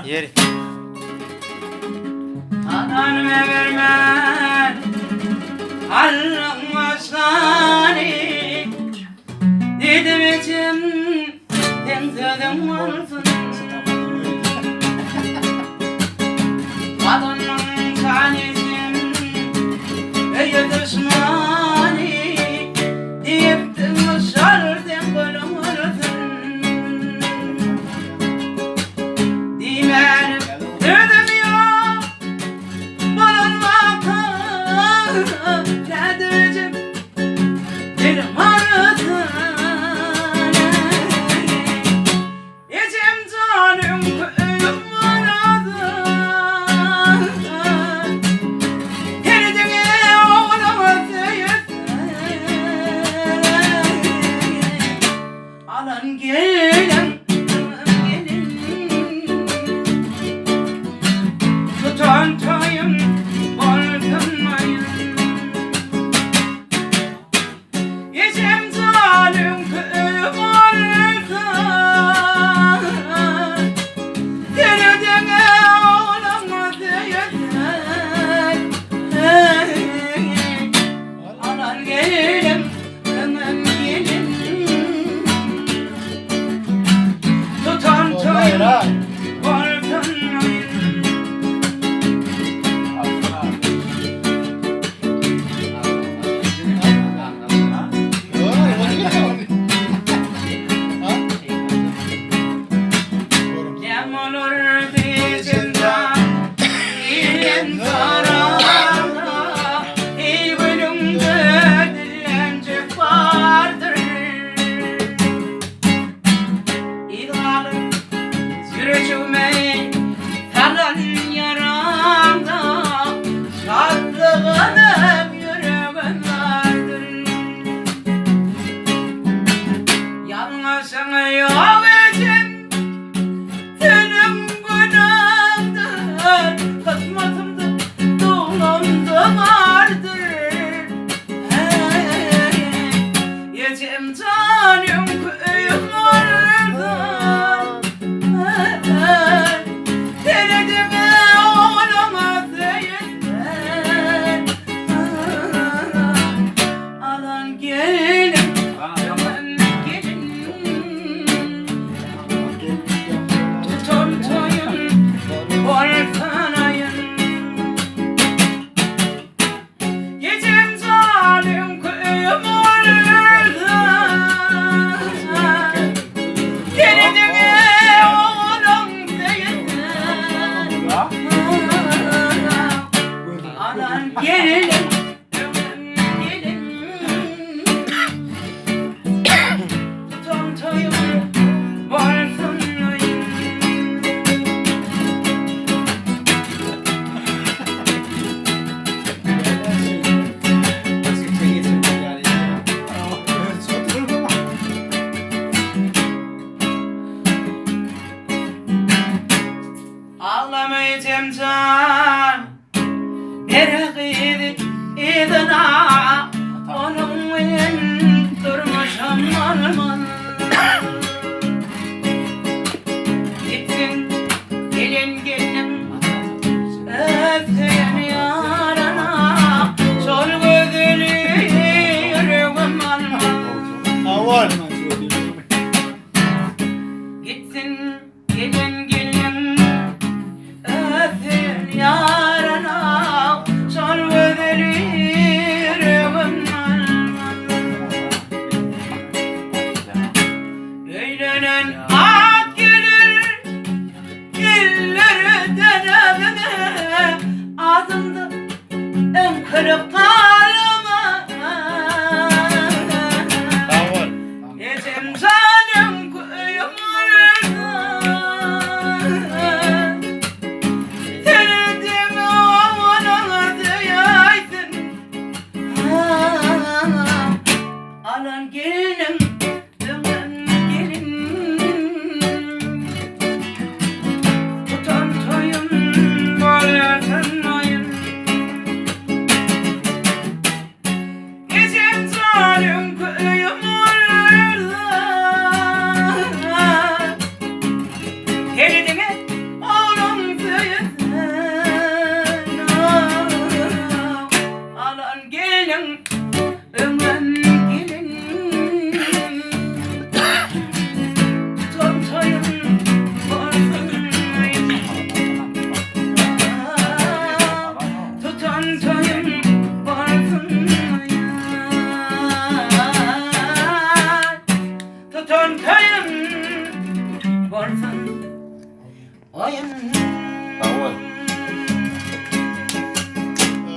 Yeri. Anan vermez Allah'ın dedim içim dentedim olsun Kadının tanesin ey düşmanı deyip de şartın kolum olsun Dimerim dedim yok bulunmaktan ne diyeceğim dedim arasın İçim canım köyüm aradım Kendine oğlaması yeter Alan gelin Tutan toyum bolsun İçim canım köyüm aradım Kendine oğlaması yeter Alan gelin hemen gelin Tutan toyum bolsun Yem olur dizimden İlin tarafta İyi bölümde dilencik vardır İdhalı sürücüme Talan yaramda Şadlığınım yüreğim vardır Yanlışın yok için Senin günahımdır Kısmetimde doğumda vardır Yetim canım köyüm vardı Denedime olamaz yeter Alan gelin Yaman gelin Tutan toyun bolsun ayın Yetim zalim köyüm olurdu Kendine oğlum değilsin Alan gelin gelin Tutan toyun bolsun ayın Ağlamayacağım can Merak idina Onun için durmuşum olmaz Gittin gelin gelin Öptün yarana Sol gözlü yüreğim olmaz Gitsin gelin gelin Öptün yarana Sol gözlü yüreğim olmaz Öylenen at gelir Eller Turkmen bolsun oyum.